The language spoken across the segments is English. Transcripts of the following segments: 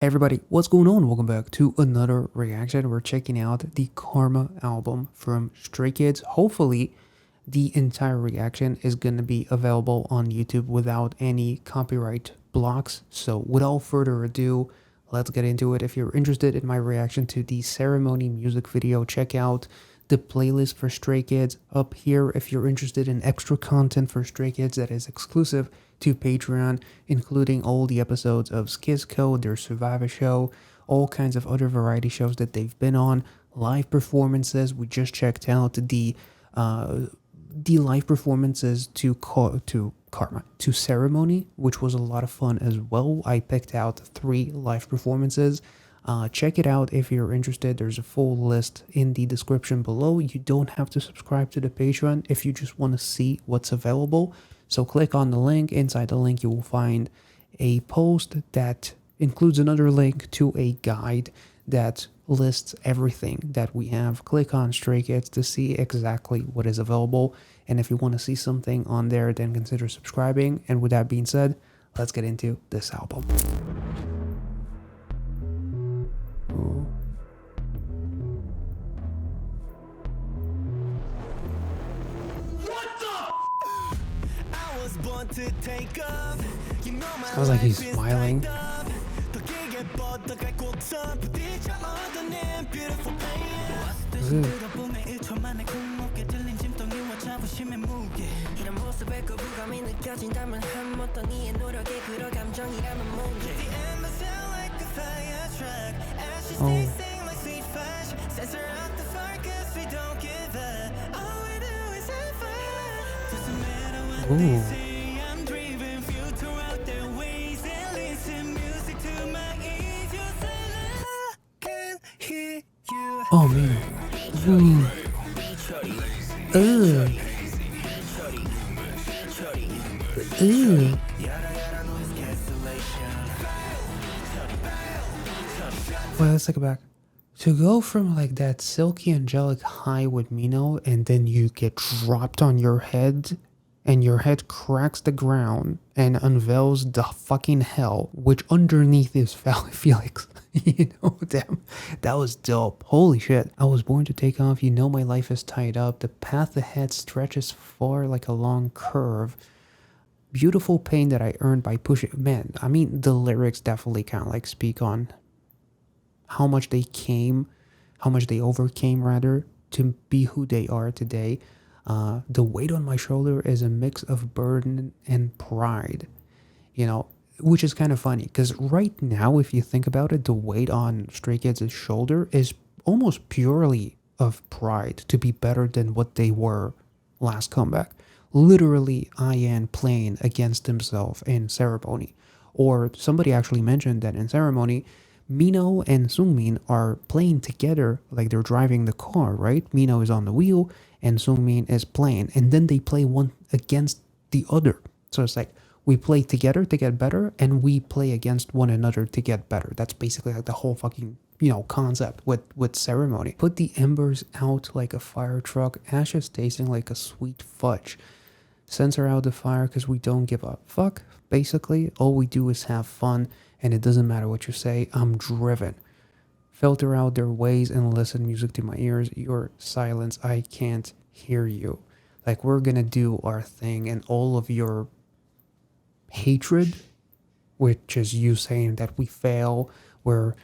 Hey everybody, what's going on? Welcome back to another reaction. We're checking out the Karma album from Stray Kids. Hopefully, the entire reaction is going to be available on YouTube without any copyright blocks. So without further ado, let's get into it. If you're interested in my reaction to the Ceremony music video, check out the playlist for Stray Kids up here. If you're interested in extra content for Stray Kids that is exclusive to Patreon, including all the episodes of Skizco, their Survivor show, all kinds of other variety shows that they've been on, live performances. We just checked out the live performances to Ceremony, which was a lot of fun as well. I picked out 3 live performances. Check it out if you're interested. There's a full list in the description below. You don't have to subscribe to the Patreon if you just want to see what's available. So click on the link. Inside the link you will find a post that includes another link to a guide that lists everything that we have. Click on Stray Kids to see exactly what is available. And if you want to see something on there, then consider subscribing. And with that being said, let's get into this album. Sounds like he's smiling. Ooh. Oh man. Ooh. Ugh. Ew. Wait, let's take it back. To go from like that silky angelic high with Mino and then you get dropped on your head and your head cracks the ground and unveils the fucking hell, which underneath is Felix. You know, damn, that was dope. Holy shit. I was born to take off. You know my life is tied up. The path ahead stretches far like a long curve. Beautiful pain that I earned by pushing. Man, I mean, the lyrics definitely kind of like speak on how much they overcame rather, to be who they are today. The weight on my shoulder is a mix of burden and pride, you know, which is kind of funny because right now, if you think about it, the weight on Stray Kids' shoulder is almost purely of pride to be better than what they were last comeback. Literally, IN playing against himself in Ceremony. Or somebody actually mentioned that in Ceremony, Mino and Sungmin are playing together like they're driving the car, right? Mino is on the wheel and Sungmin is playing, and then they play one against the other. So it's like we play together to get better and we play against one another to get better. That's basically like the whole fucking, you know, concept with Ceremony. Put the embers out like a fire truck, ashes tasting like a sweet fudge. Censor out the fire because we don't give a fuck. Basically, all we do is have fun and it doesn't matter what you say. I'm driven. Filter out their ways and listen music to my ears. Your silence, I can't hear you. Like, we're gonna do our thing, and all of your hatred, which is you saying that we fail, or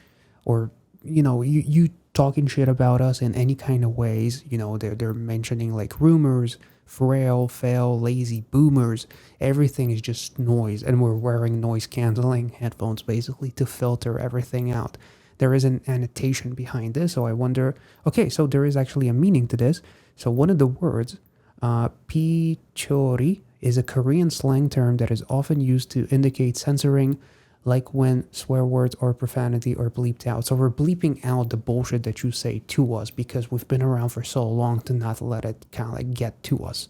you know, you talking shit about us in any kind of ways. You know, they're mentioning like rumors, frail, fail, lazy, boomers. Everything is just noise, and we're wearing noise canceling headphones basically to filter everything out. There is an annotation behind this, so I wonder, okay, so there is actually a meaning to this. So one of the words, pichori, is a Korean slang term that is often used to indicate censoring, like when swear words or profanity are bleeped out. So we're bleeping out the bullshit that you say to us because we've been around for so long to not let it kind of like get to us.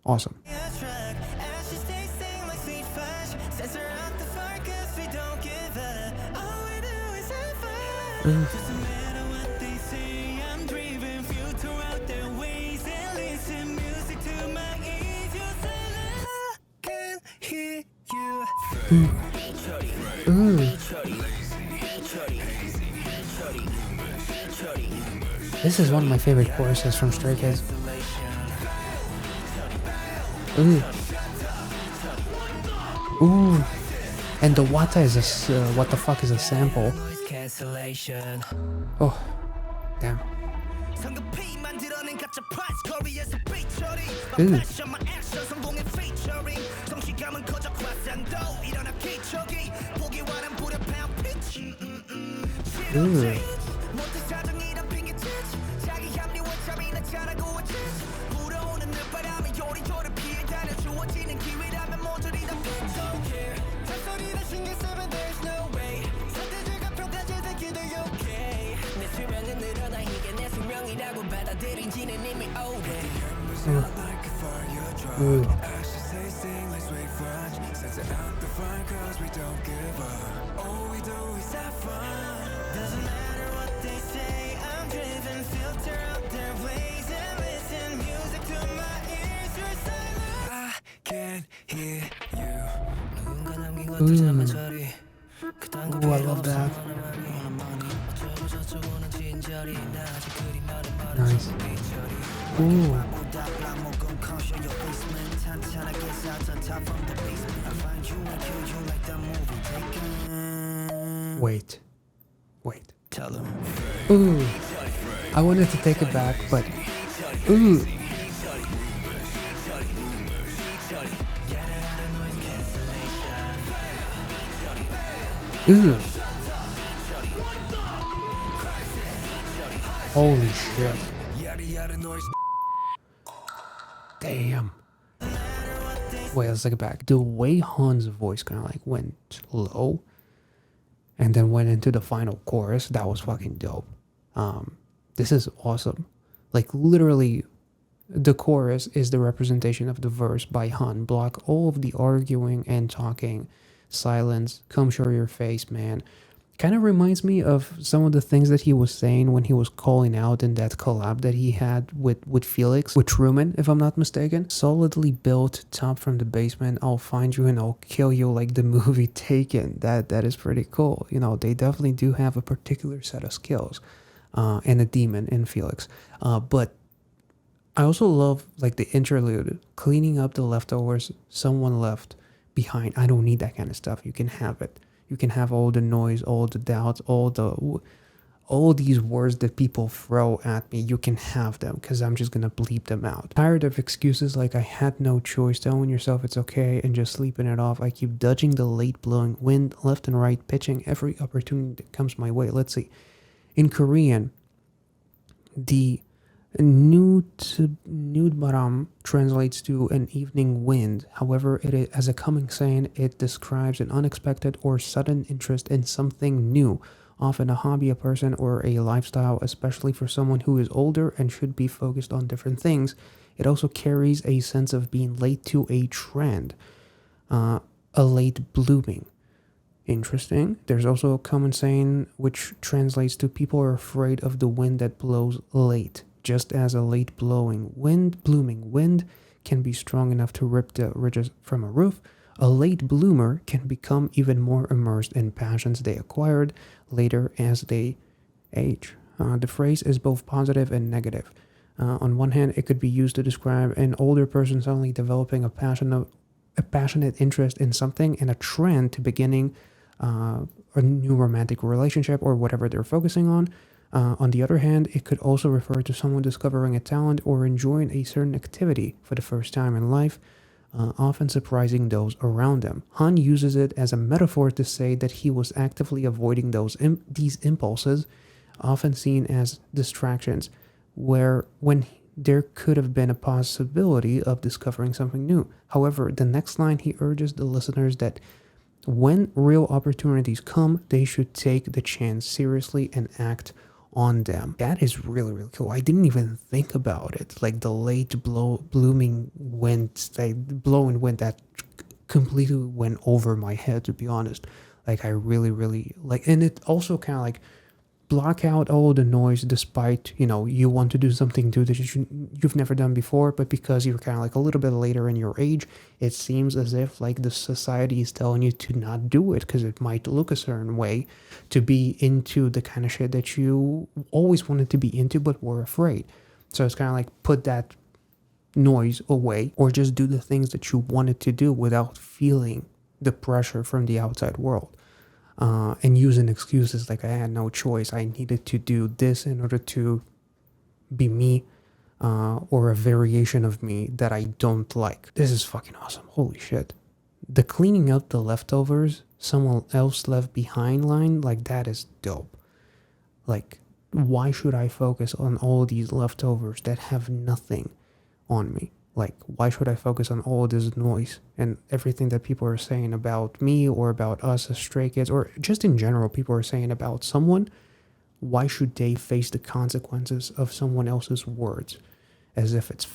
Awesome. This is one of my favorite choruses from Stray Kids. Ooh. Ooh. And the Wata is a, what the fuck is a sample? Oh, damn. Ooh. Ooh. Ooh. Ooh, I love that. Nice. Ooh. Wait. Ooh. I wanted to take it back, but ooh. Ooh. Holy shit. Damn. Wait, let's take it back. The way Han's voice kind of like went low and then went into the final chorus, that was fucking dope. This is awesome. Like literally, the chorus is the representation of the verse by Han. Block all of the arguing and talking. Silence. Come show your face, man. Kind of reminds me of some of the things that he was saying when he was calling out in that collab that he had with Felix, with Truman, if I'm not mistaken. Solidly built, top from the basement, I'll find you and I'll kill you, like the movie Taken. That is pretty cool. You know, they definitely do have a particular set of skills, and a demon in Felix. But I also love like the interlude, cleaning up the leftovers someone left behind. I don't need that kind of stuff. You can have it. You can have all the noise, all the doubts, all these words that people throw at me. You can have them because I'm just gonna bleep them out. Tired of excuses like I had no choice, telling yourself it's okay and just sleeping it off. I keep dodging the late blowing wind left and right, pitching every opportunity that comes my way. Let's see. In Korean, the Nudbaram translates to an evening wind. However, as a common saying, it describes an unexpected or sudden interest in something new, often a hobby, a person, or a lifestyle, especially for someone who is older and should be focused on different things. It also carries a sense of being late to a trend, a late blooming. Interesting. There's also a common saying which translates to people are afraid of the wind that blows late. Just as a late blooming wind can be strong enough to rip the ridges from a roof, a late bloomer can become even more immersed in passions they acquired later as they age. The phrase is both positive and negative. On one hand, it could be used to describe an older person suddenly developing a passionate interest in something and a trend to beginning a new romantic relationship or whatever they're focusing on. On the other hand, it could also refer to someone discovering a talent or enjoying a certain activity for the first time in life, often surprising those around them. Han uses it as a metaphor to say that he was actively avoiding these impulses, often seen as distractions, when there could have been a possibility of discovering something new. However, the next line he urges the listeners that when real opportunities come, they should take the chance seriously and act on them. That is really, really cool. I didn't even think about it. Like the late blooming wind, like blowing wind, that completely went over my head, to be honest. Like I really, really like, and it also kind of like block out all the noise despite, you want to do something too that you've never done before, but because you're kind of like a little bit later in your age, it seems as if like the society is telling you to not do it because it might look a certain way, to be into the kind of shit that you always wanted to be into but were afraid. So it's kind of like put that noise away, or just do the things that you wanted to do without feeling the pressure from the outside world. And using excuses like I had no choice, I needed to do this in order to be me, or a variation of me that I don't like. This is fucking awesome. Holy shit. The cleaning up the leftovers someone else left behind line, like that is dope. Like, why should I focus on all these leftovers that have nothing on me? Like, why should I focus on all this noise and everything that people are saying about me or about us as stray kids, or just in general, people are saying about someone? Why should they face the consequences of someone else's words as if it's,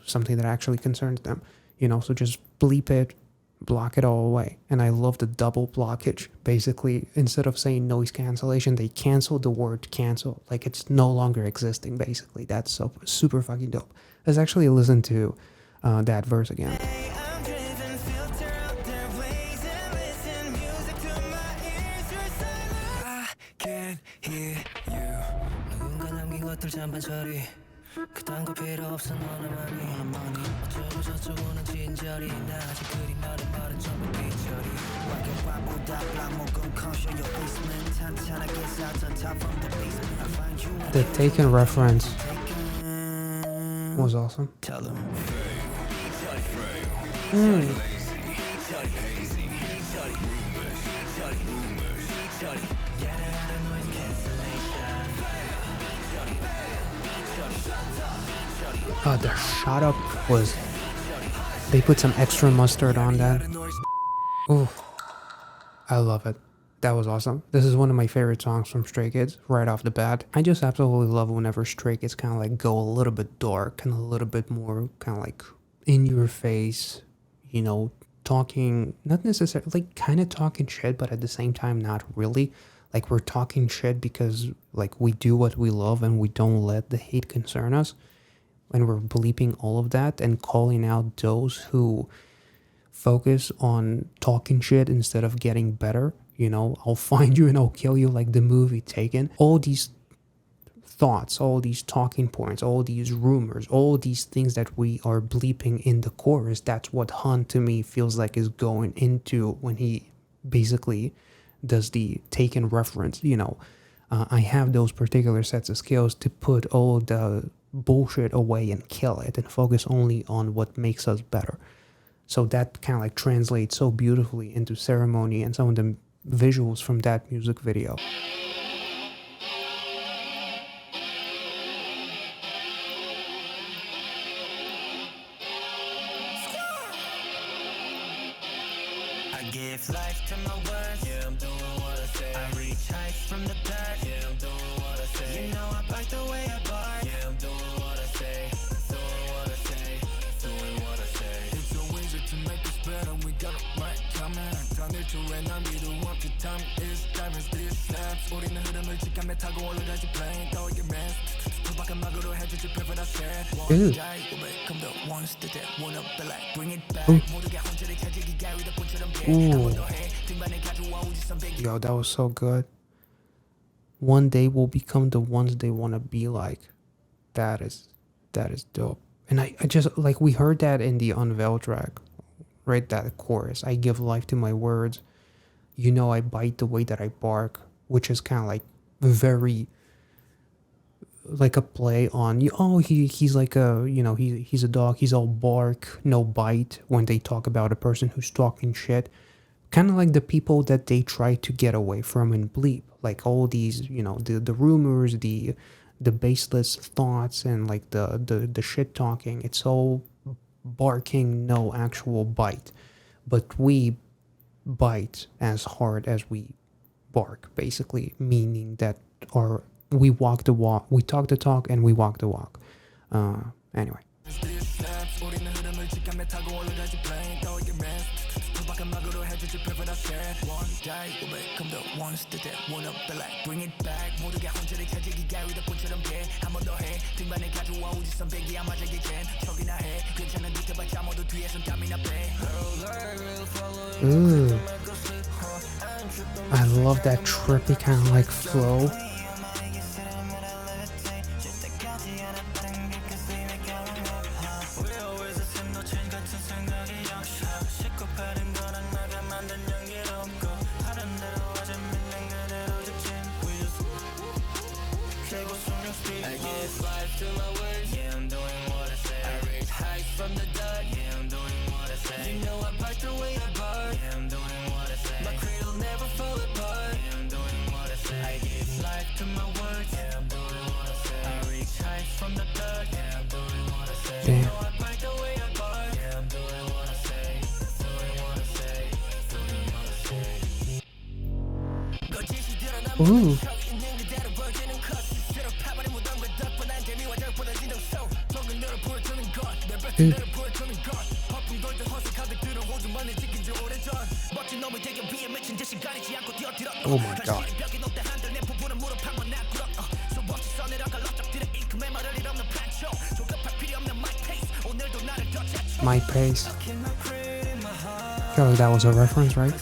something that actually concerns them? So just bleep it, block it all away. And I love the double blockage. Basically, instead of saying noise cancellation, they canceled the word cancel. Like, it's no longer existing, basically. That's so super fucking dope. Let's actually listen to that verse again. The Taken reference was awesome. The shot up was, they put some extra mustard on that. Ooh, I love it. That was awesome. This is one of my favorite songs from Stray Kids right off the bat. I just absolutely love whenever Stray Kids kind of like go a little bit dark and a little bit more kind of like in your face, talking, not necessarily, like kind of talking shit, but at the same time, not really. Like, we're talking shit because like we do what we love and we don't let the hate concern us. And we're bleeping all of that and calling out those who focus on talking shit instead of getting better. I'll find you and I'll kill you, like the movie Taken. All these thoughts, all these talking points, all these rumors, all these things that we are bleeping in the chorus, that's what Hunt to me feels like is going into when he basically does the Taken reference. I have those particular sets of skills to put all the bullshit away and kill it and focus only on what makes us better. So that kind of like translates so beautifully into Ceremony and some of the visuals from that music video. I give life to my words. Yeah, I'm doing what I say. I reach heights from the dirt. Yeah, I'm doing what I say. I bite the way I bark. Yeah, I'm doing what I say. Doing what I say. Doing what I say. It's always to make us better. We got it right coming. Done it to when I'm the one. The time is diamonds. This snaps. 우리는 흐름을 직감에 타고 올라가지 plane. 떠오르게 man. 투박한 막으로 해주지 prefer that sad. One day will become the ones that wanna be like bring it back. 모두가 혼자를 가지기 가위다 본처럼 돼. 등반에 가져와 오지 something. Yo, that was so good. One day we'll become the ones they want to be like. That is dope. And I just, like, we heard that in the Unveil track, right? That chorus. I give life to my words. I bite the way that I bark, which is kind of like very like a play on, he's like a, he's a dog, he's all bark, no bite, when they talk about a person who's talking shit. Kind of like the people that they try to get away from in BLEEP. Like all these, the rumors, the baseless thoughts, and like the shit talking. It's all barking, no actual bite. But we bite as hard as we bark, basically, meaning that we walk the walk, we talk the talk, and we walk the walk. Anyway. red one die come the ones that one up the like bring it back 모두가 혼자를 가지기 가위다 본처럼 돼한 번 더 해 등반에 가져와 우주선 배기야 맞아게 젠 척이나 해 괜찮은 듯 해봤자 모두 뒤에선 땀이나 빼 Ooh. I love that trippy kind of like flow. I give life to my words, yeah, I'm doing what I say. I reach heights from the dirt, yeah, I'm doing what I say. You know I bite the way I bark, yeah, I'm doing what I say. My cradle never fall apart, yeah, I'm doing what I say. I give life to my words, yeah, I'm doing what I say. I reach heights from the dirt, yeah, I'm doing what I say. Damn. You know I bite the way I bark, yeah, I'm doing what I say. Doing what I say, doing what I say. Ooh. Dude. Oh my god. My pace. I feel like that was a reference, right?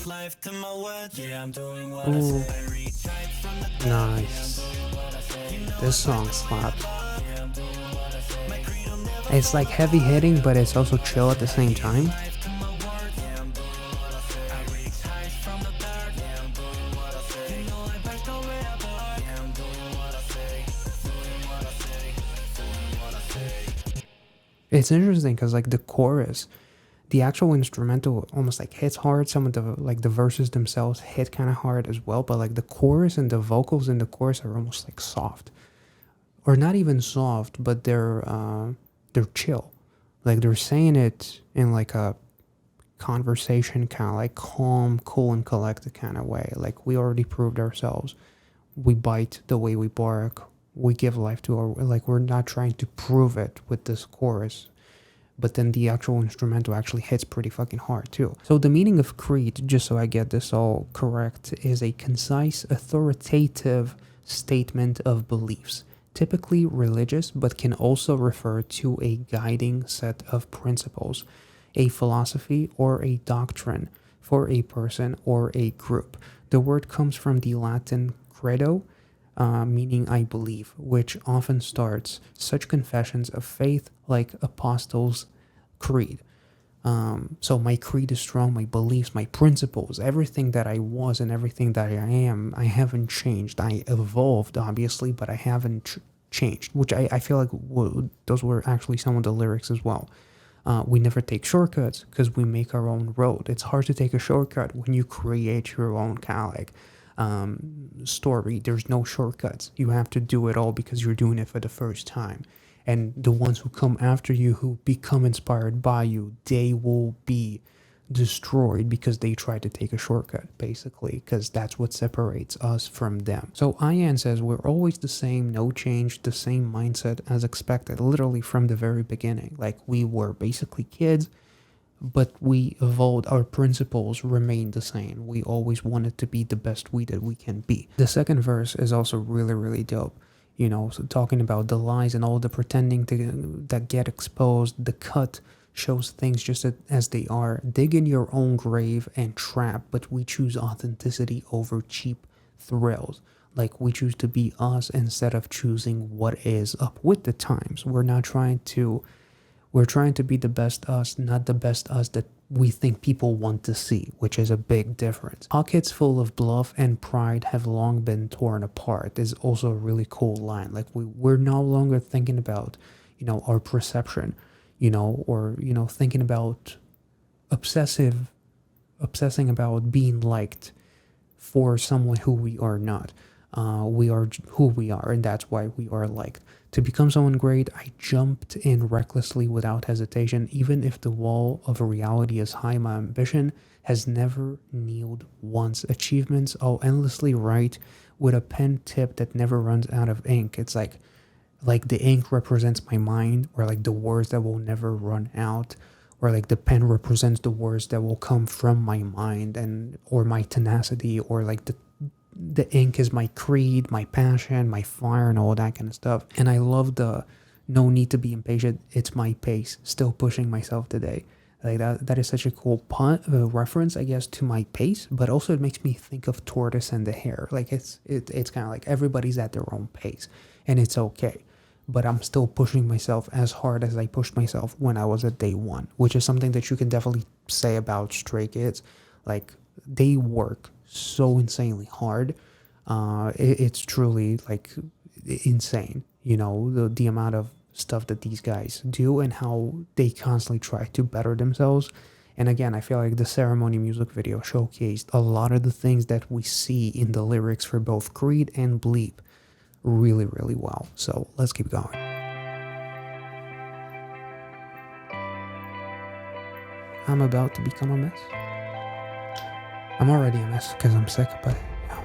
Life to my words, yeah, I'm doing what Ooh. I say. I reach heights from the Nice. This song slaps. It's like heavy hitting, but it's also chill at the same time. It's interesting because like the chorus, the actual instrumental almost like hits hard. Some of the like the verses themselves hit kind of hard as well, but like the chorus and the vocals in the chorus are almost like soft, or not even soft, but they're chill. Like they're saying it in like a conversation kind of like calm, cool, and collected kind of way. Like we already proved ourselves. We bite the way we bark. We give life to our like we're not trying to prove it with this chorus. But then the actual instrumental actually hits pretty fucking hard too. So the meaning of creed, just so I get this all correct, is a concise, authoritative statement of beliefs, typically religious, but can also refer to a guiding set of principles, a philosophy, or a doctrine for a person or a group. The word comes from the Latin credo, meaning I believe, which often starts such confessions of faith like Apostles' Creed. So my creed is strong, my beliefs, my principles, everything that I was and everything that I am, I haven't changed. I evolved, obviously, but I haven't changed, which I feel like those were actually some of the lyrics as well. We never take shortcuts because we make our own road. It's hard to take a shortcut when you create your own kind of like story. There's no shortcuts. You have to do it all because you're doing it for the first time. And the ones who come after you, who become inspired by you, they will be destroyed because they try to take a shortcut, basically, because that's what separates us from them. So Ayan says we're always the same, no change, the same mindset as expected, literally from the very beginning. Like we were basically kids, but we evolved. Our principles remain the same. We always wanted to be the best we that we can be. The second verse is also really, really dope. You know, so talking about the lies and all the pretending that get exposed, the cut shows things just as they are. Dig in your own grave and trap, but we choose authenticity over cheap thrills. Like we choose to be us instead of choosing what is up with the times. We're trying to be the best us, not the best us that we think people want to see, which is a big difference. Pockets full of bluff and pride have long been torn apart is also a really cool line. Like we're no longer thinking about, you know, our perception, you know, or, you know, thinking about obsessing about being liked for someone who we are not. We are who we are, and that's why we are liked. To become someone great, I jumped in recklessly without hesitation, even if the wall of reality is high. My ambition has never kneeled once. Achievements I'll endlessly write with a pen tip that never runs out of ink. It's like like the ink represents my mind, or like the words that will never run out, or like the pen represents the words that will come from my mind, and or my tenacity, or like the ink is my creed, my passion, my fire, and all that kind of stuff. And I love the no need to be impatient, it's my pace, still pushing myself today. Like that is such a cool reference, I guess, to my pace, but also it makes me think of tortoise and the hare. Like it's kind of like everybody's at their own pace, and it's okay. But I'm still pushing myself as hard as I pushed myself when I was at day one, which is something that you can definitely say about Stray Kids. Like they work so insanely hard. It's truly like insane, you know, the amount of stuff that these guys do and how they constantly try to better themselves. And again, I feel like the ceremony music video showcased a lot of the things that we see in the lyrics for both Creed and Bleep really, really well. So let's keep going. I'm about to become a mess. I'm already a mess because I'm sick, but you know.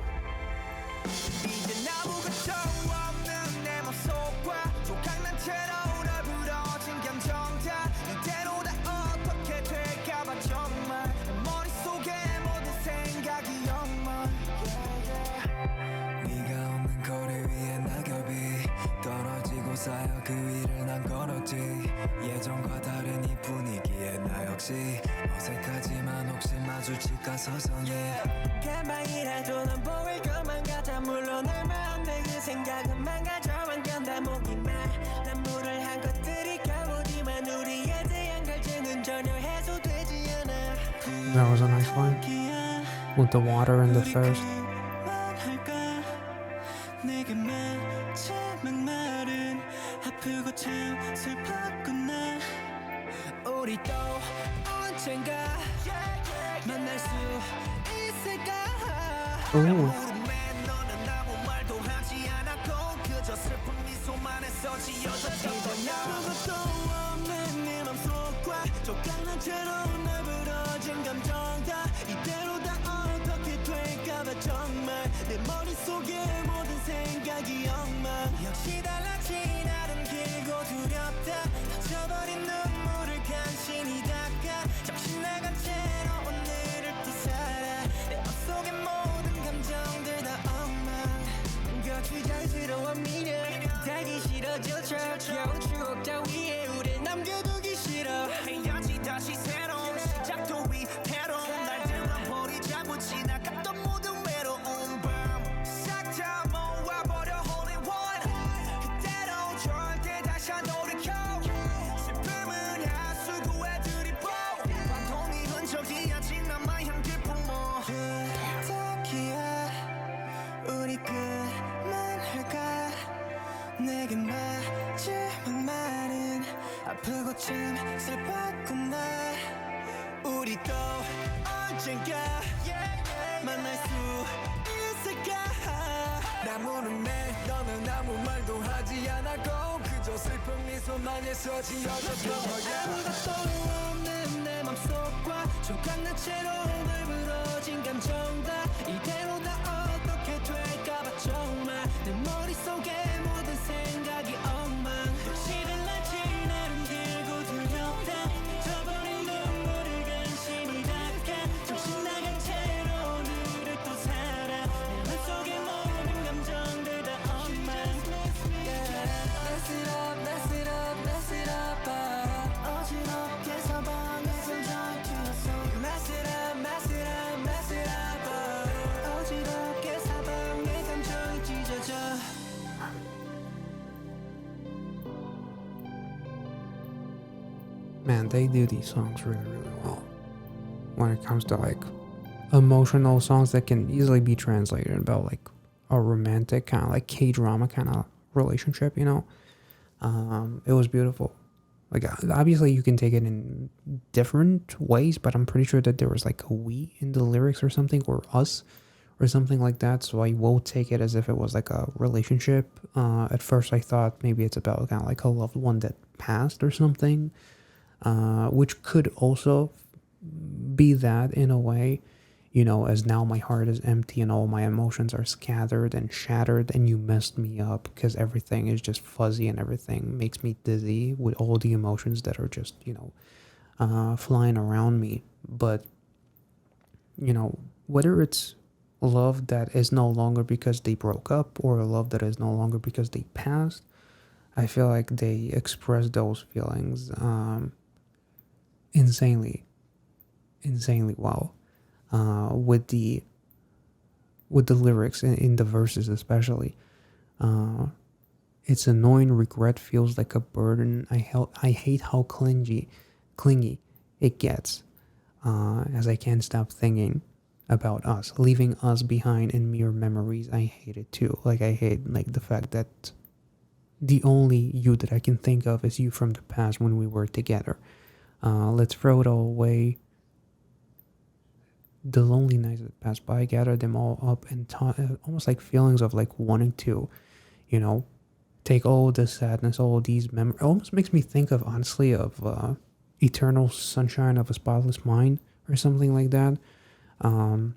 쌓여 그 위를 난 걸었지 예전과 다른 이 분위기에 나 역시 어색하지만 혹시 마주칠까 서성해 가만히라도 넌 보일 것만 같아 물론 얼마 안 돼 그 생각은 망가져만 견다보기만 난 물을 한 것들이 가보지만 우리에 대한 갈증은 전혀 해소되지 않아 That was a nice line. With the water and the thirst. 아프고 참 슬펐구나 우리도 언젠가 만날 수 있을까 너는 아무 말도 하지 않았고 그저 슬픈 미소만 했어 지어졌던 거야 아무것도 없는 네 맘속과 족강난 채로 날 부러진 감정 다 이대로 다 어떻게 될까봐 정말 내 머릿속에 모든 생각이 엉망 역시 달라진 나름 길고 두렵다 터져버린 눈물을 간신히 닦아 정신 나간 채로 오늘을 또 살아 내 맘속의 모든 감정들 다 엉망 거칠잘스러운 미련 달기 싫어져 겨우 추억 따위에 우릴 남겨두기 싫어 헤어지 다시 새로운 시작도 위태로운 날들만 버리자고 지나갔던 모든 외로운 밤 싹 다 모아버려 holy one 그대로 절대 다시 안 돌이켜 슬픔은 하수구에 들이부 반통이 흔적이 아직 남아향 길품어 부탁이야 우리 그만할까 내게 마지막 말은 아프고 참 슬펐구나 우리도 언젠가 만날 수 있을까 나무는 내 너는 아무 말도 하지 않았고 그저 슬픈 미소만 해서 지어졌던 거야 아무것도 없는 내 맘속과 조각난 채로 날 부러진 감정 다 이대로 다 어떻게 될까봐 정말 내 머릿속에 모든 생각이 엉망 시를 날지 나름 길고 두렵다 젖어버린 눈물을 간신히 닦아 정신 나간 채로 오늘을 또 살아 내 맘속에 모든 감정들 다 엉망 Mess it up, mess it up, mess it up 어지럽게 사방에 감정 튀었어 Mess it up, mess it up, mess it up 어지럽게 사방에 감정이 찢어져 Man, they do these songs really, really well. When it comes to like emotional songs that can easily be translated about like a romantic kind of like K-drama kind of relationship, you know. It was beautiful. Like obviously you can take it in different ways, but I'm pretty sure that there was like a we in the lyrics or something, or us or something like that. So I will take it as if it was like a relationship. At first I thought maybe it's about kind of like a loved one that passed or something, which could also be that in a way, as now my heart is empty and all my emotions are scattered and shattered, and you messed me up because everything is just fuzzy and everything makes me dizzy with all the emotions that are just, flying around me. But, whether it's love that is no longer because they broke up or a love that is no longer because they passed, I feel like they express those feelings insanely, insanely well. With the lyrics in the verses especially. Uh, it's annoying. Regret feels like a burden. I hate how clingy it gets. As I can't stop thinking about us, leaving us behind in mere memories. I hate it too. Like I hate like the fact that the only you that I can think of is you from the past when we were together. Let's throw it all away. The lonely nights that passed by, gather them all up and almost like feelings of like wanting to, you know, take all the sadness, all these memories. It almost makes me think of, honestly, of Eternal Sunshine of a Spotless Mind or something like that. Um,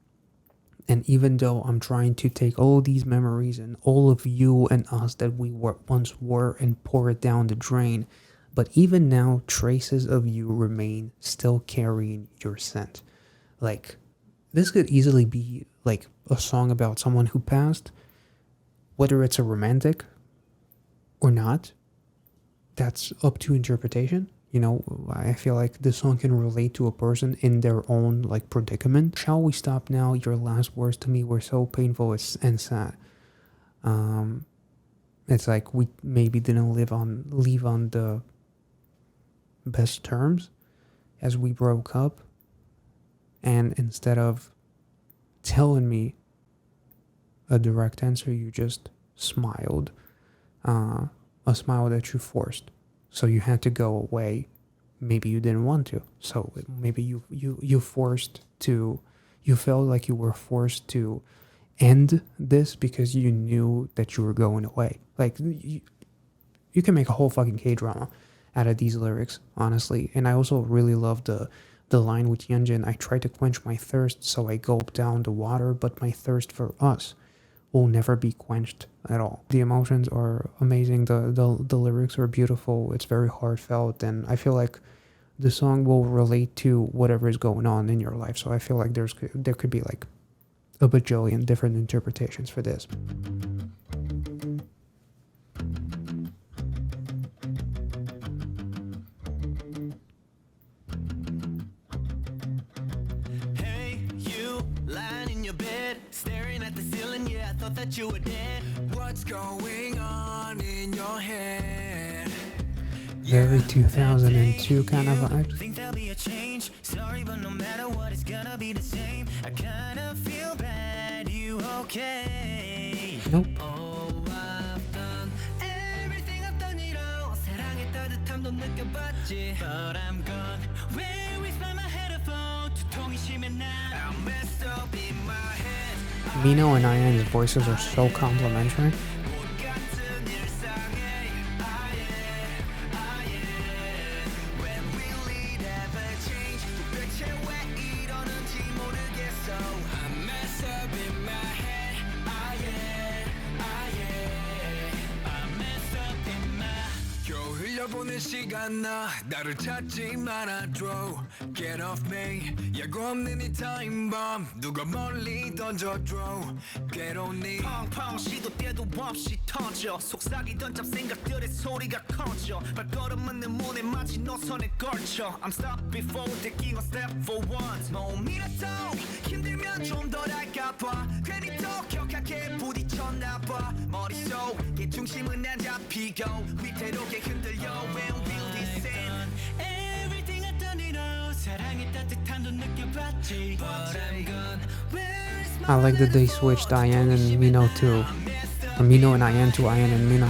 and even though I'm trying to take all these memories and all of you and us that we once were and pour it down the drain, but even now, traces of you remain, still carrying your scent. Like, this could easily be like a song about someone who passed, whether it's a romantic or not. That's up to interpretation. I feel like this song can relate to a person in their own like predicament. Shall we stop now? Your last words to me were so painful and sad. Um, it's like we maybe didn't leave on the best terms as we broke up, and instead of telling me a direct answer, you just smiled, a smile that you forced. So you had to go away. Maybe you didn't want to. So maybe you felt like you were forced to end this because you knew that you were going away. Like you can make a whole fucking K-drama out of these lyrics, honestly. And I also really love the line with Yunjin. I tried to quench my thirst, so I gulped down the water, but my thirst for us will never be quenched at all. The emotions are amazing. The lyrics are beautiful. It's very heartfelt, and I feel like the song will relate to whatever is going on in your life. So I feel like there could be like a bajillion different interpretations for this. That you were dead. What's going on in your head? Very 2002 kind of vibe. Think there'll be a change. Sorry, but no matter what, it's gonna be the same. I kinda feel bad. You okay? Nope. Oh, I've done everything I've done, 사랑의 따뜻함도 느껴봤지. But I'm gone. Where is my headphone? 두통이 심해 나. I'm messed up in my head. Mino and Ian's voices are so complimentary. 흘려보낸 시간 나 나를 찾지 말아줘. Get off me. 예고 없는 이 타임밤 누가 멀리 던져줘. 괴로우니 펑펑 시도 때도 없이 터져. 속삭이던 잡생각들의 소리가 커져. 발걸음은 내 문에 마치 노선에 걸쳐. I'm stopped before taking a step for once. 몸이라도 힘들면 좀 덜 할까봐. 괜히 더 격하게 부딪혔나봐. 머릿속에 중심은 안 잡히고 위태롭게 흔들려. When will this end? Everything I done it all. 사랑의 따뜻함도 느껴봤지. But I'm gone. Where is my I like that they switched Ian and Mino to Mino and Ian to Ian and Mino.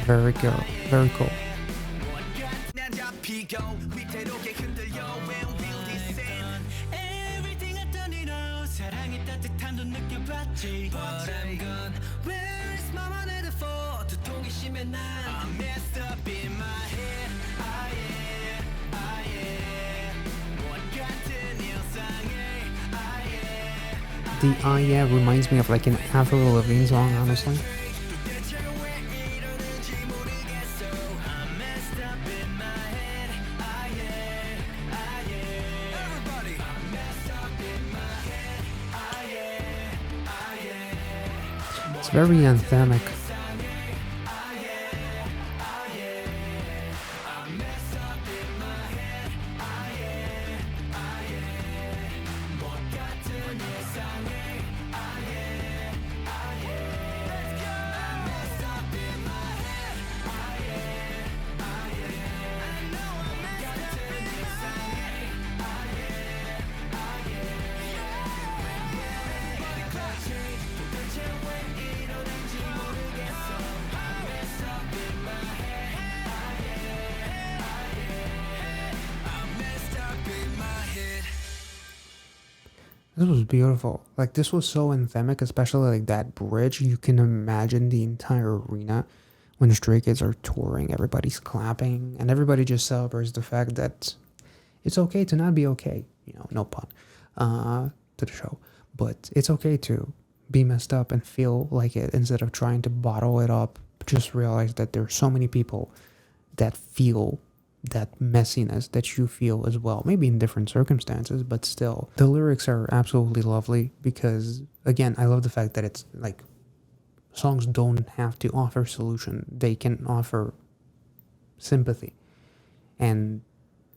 Very cool. Very cool. 난 잡히고 위태롭게 흔들려. When will this end? Everything I done it all. 사랑의 따뜻함도 느껴봤지. But I'm gone. Where is my headphone? 두통이 심해 난. I'm messed up in my head. I am. 못 같은 일상에 I am. The Yeah reminds me of like an Avril Lavigne song, honestly. It's very anthemic. This was beautiful. Like this was so anthemic, especially like that bridge. You can imagine the entire arena when Stray Kids are touring. Everybody's clapping, and everybody just celebrates the fact that it's okay to not be okay. You know, no pun, to the show, but it's okay to be messed up and feel like it instead of trying to bottle it up. Just realize that there's so many people that feel that messiness that you feel as well, maybe in different circumstances, but still. The lyrics are absolutely lovely because, again, I love the fact that it's like songs don't have to offer solution, they can offer sympathy and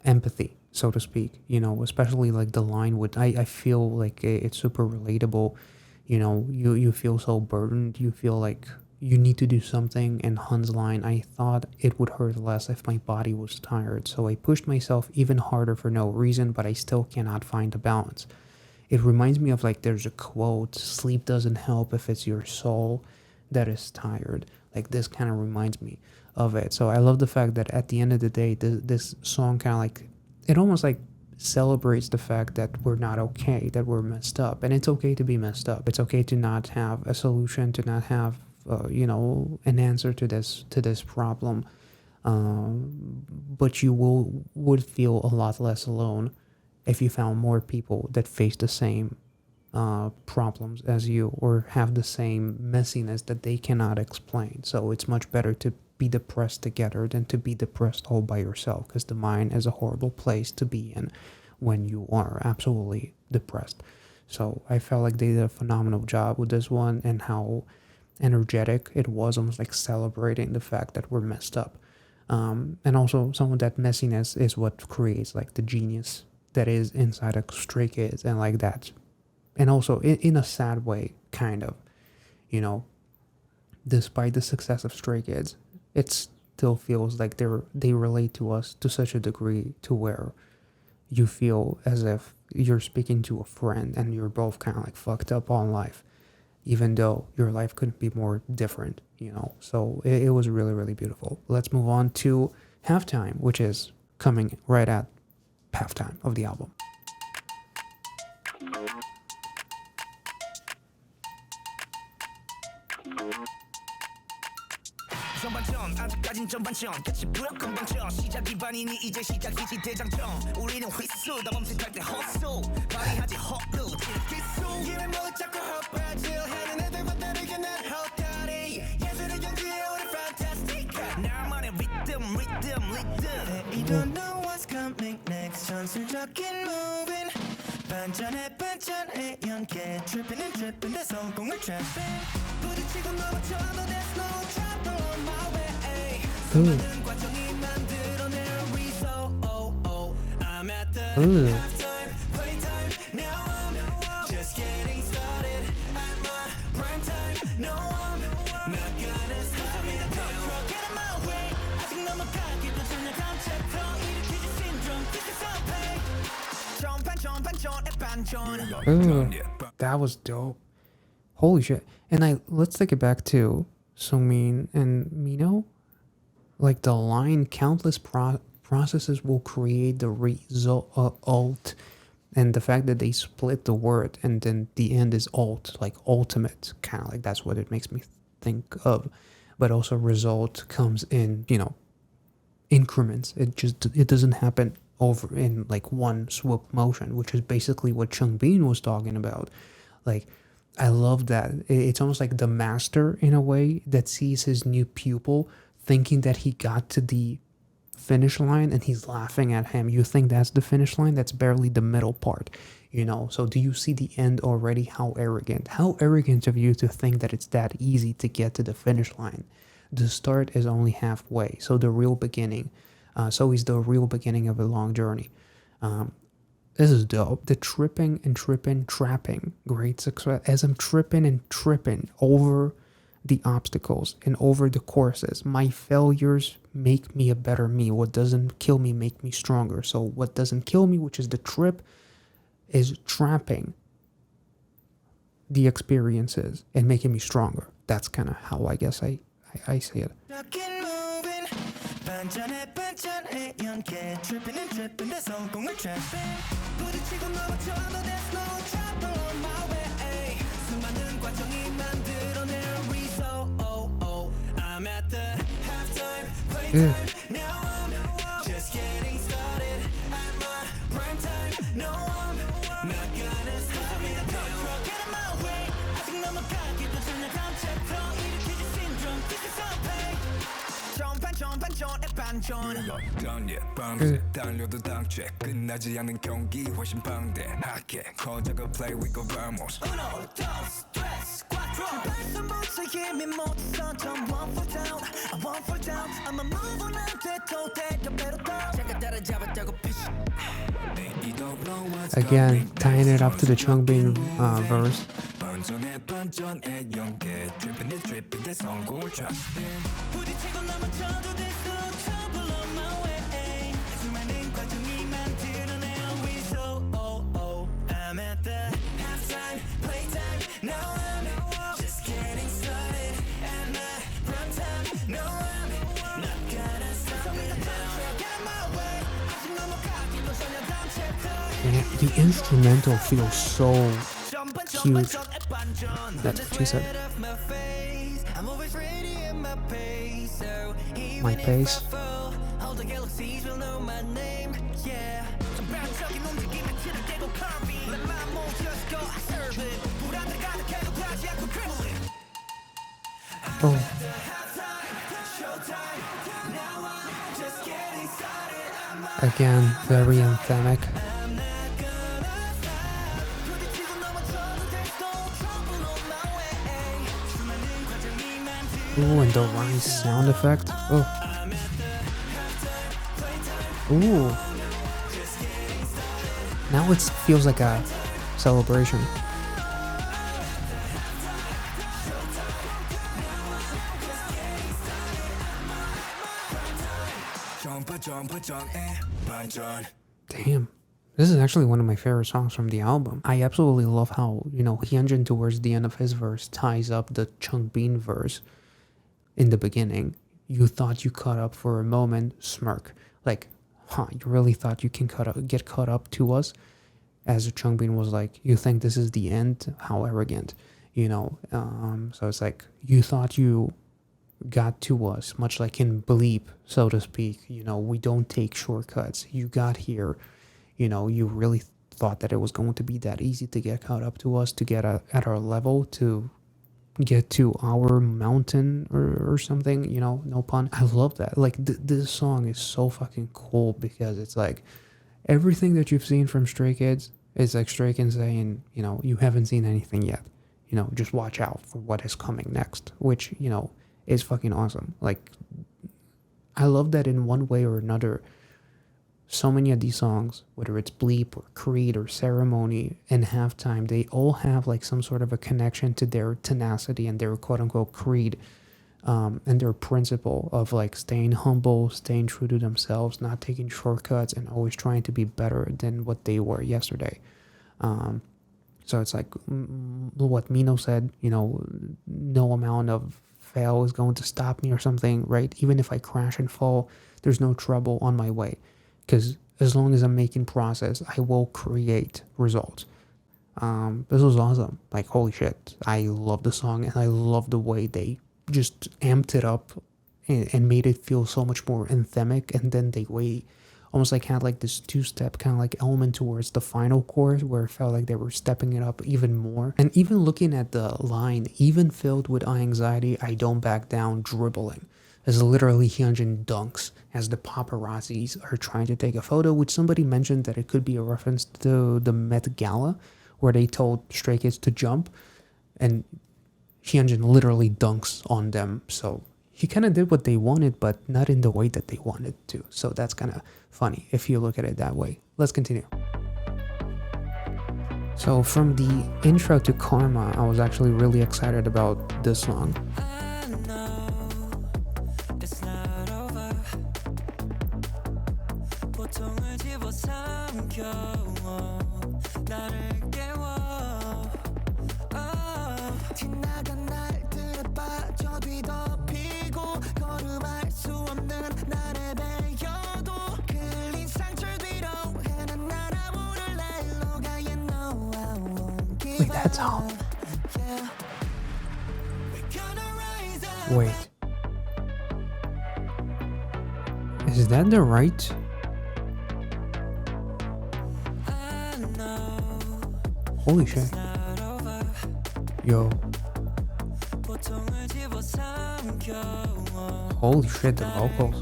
empathy, so to speak, you know, especially like the line with I feel like it's super relatable. You know, you feel so burdened, you feel like you need to do something. And Hun's line, I thought it would hurt less if my body was tired, so I pushed myself even harder for no reason, but I still cannot find a balance. It reminds me of like there's a quote, sleep doesn't help if it's your soul that is tired. Like this kind of reminds me of it. So I love the fact that at the end of the day, this song kind of like, it almost like celebrates the fact that we're not okay, that we're messed up. And it's okay to be messed up. It's okay to not have a solution, to not have you know, an answer to this problem. But you would feel a lot less alone if you found more people that face the same problems as you, or have the same messiness that they cannot explain. So it's much better to be depressed together than to be depressed all by yourself, because the mind is a horrible place to be in when you are absolutely depressed. So I felt like they did a phenomenal job with this one, and how energetic it was, almost like celebrating the fact that we're messed up. And also some of that messiness is what creates like the genius that is inside of Stray Kids, and like that. And also in a sad way, kind of, you know, despite the success of Stray Kids, it still feels like they relate to us to such a degree to where you feel as if you're speaking to a friend and you're both kind of like fucked up on life, even though your life couldn't be more different, you know. So it was really, really beautiful. Let's move on to Halftime, which is coming right at halftime of the album. 전반전 아직까진 전반전 끝이 무력한 방전 시작이 반이니 이제 시작이지 대장정 우리는 휘수 다 멈칫할 때 헛소 발휘하지 헛루 기수 길을 못 잡고 헛바질 하는 애들과 다르게 난 헛다리 예술의 경지에 우리 fantastic 나만의 rhythm They don't know what's coming next 전술적인 moving 반전에 연계 tripping and dripping 내 성공을 trapping 부딪히고 넘어져도 there's no trouble on my way 수많은 과정이 만들어낸 result I'm at the halftime playtime now I'm just getting started at my prime time no I'm not gonna stop me now get in my way 아직 넘어가기도 전혀 감체표 일으키지 syndrome this is our pain Ooh, that was dope. Holy shit. And let's take it back to Sungmin and Mino. Like the line, countless processes will create the result, and the fact that they split the word and then the end is alt, like ultimate, kind of like that's what it makes me think of. But also result comes in, you know, increments. It doesn't happen over in like one swoop motion, which is basically what Changbin was talking about. Like, I love that. It's almost like the master in a way that sees his new pupil thinking that he got to the finish line and he's laughing at him. You think that's the finish line? That's barely the middle part, you know? So do you see the end already? How arrogant. How arrogant of you to think that it's that easy to get to the finish line. The start is only halfway. So the real beginning. So is the real beginning of a long journey. This is dope. The tripping and tripping, trapping, great success. As I'm tripping and tripping over the obstacles and over the courses, my failures make me a better me. What doesn't kill me make me stronger. So what doesn't kill me, which is the trip, is trapping the experiences and making me stronger. That's kind of how I guess I see it. 반전에 반전해 연계 tripping and tripping 내 성공을 trapping 부딪히고 넘어져도 there's no trouble on my way 수많은 과정이 만들어낸 result oh oh I'm at the halftime playtime now I'm just getting started at my prime time no I'm not gonna stop me now get in my way 아직 넘어가기도 전에 다음 챕터 일으키지 syndrome this is our pay 반전에 반전 어떤 옛 밤새 달려도 당최 끝나지 않는 경기 훨씬 방대하게 거저가 play we go vamos uno dos tres cuatro 발성부터 힘이 못써 전 one fall down I won't fall down I'ma move on and 돼도 대답대로 더 제가 따라잡았다고 피시 Again, tying it up to the Chungbin verse. 반전에 반전에 연계 tripping and tripping 내 성공을 trapping 부딪히고 넘어져도 there's no trouble on my way 수많은 과정이 만들어낸 result oh oh I'm at the halftime playtime now I'm just getting started at my prime time no I'm not gonna stop me now get in my way 아직 넘어가기도 전에 다음 chapter And the instrumental feels so huge. That's what she said. My pace. Oh. Again, very anthemic. Ooh, and the rise sound effect. Oh. Ooh. Now it feels like a celebration. Damn. This is actually one of my favorite songs from the album. I absolutely love how, you know, Hyunjin towards the end of his verse ties up the Chungbin verse in the beginning. You thought you caught up for a moment, smirk. Like, huh, you really thought you can get caught up to us? As Chungbin was like, you think this is the end? How arrogant, you know? So it's like, you thought you got to us, much like in BLEEP, so to speak. You know, we don't take shortcuts. You got here. You know, you really thought that it was going to be that easy to get caught up to us, to get at our level, to get to our mountain or something, you know, no pun. I love that. Like, this song is so fucking cool because it's like everything that you've seen from Stray Kids is like Stray Kids saying, you know, you haven't seen anything yet. You know, just watch out for what is coming next, which, you know, is fucking awesome. Like, I love that in one way or another. So many of these songs, whether it's Bleep or Creed or Ceremony and Halftime, they all have like some sort of a connection to their tenacity and their quote-unquote creed and their principle of like staying humble, staying true to themselves, not taking shortcuts, and always trying to be better than what they were yesterday. So it's like what Mino said, you know, no amount of fail is going to stop me or something, right? Even if I crash and fall, there's no trouble on my way. Because as long as I'm making progress, I will create results. This was awesome. Like, holy shit. I love the song, and I love the way they just amped it up and made it feel so much more anthemic. And then the way almost like had like this two-step kind of like element towards the final chorus where it felt like they were stepping it up even more. And even looking at the line, even filled with anxiety, I don't back down, dribbling, as literally Hyunjin dunks as the paparazzis are trying to take a photo, which somebody mentioned that it could be a reference to the Met Gala where they told Stray Kids to jump, and Hyunjin literally dunks on them. So he kind of did what they wanted, but not in the way that they wanted to. So that's kind of funny if you look at it that way. Let's continue. So from the intro to Karma, I was actually really excited about this song. Wait, that's how. Wait. Is that the right? Holy shit. Yo. Holy shit, the vocals.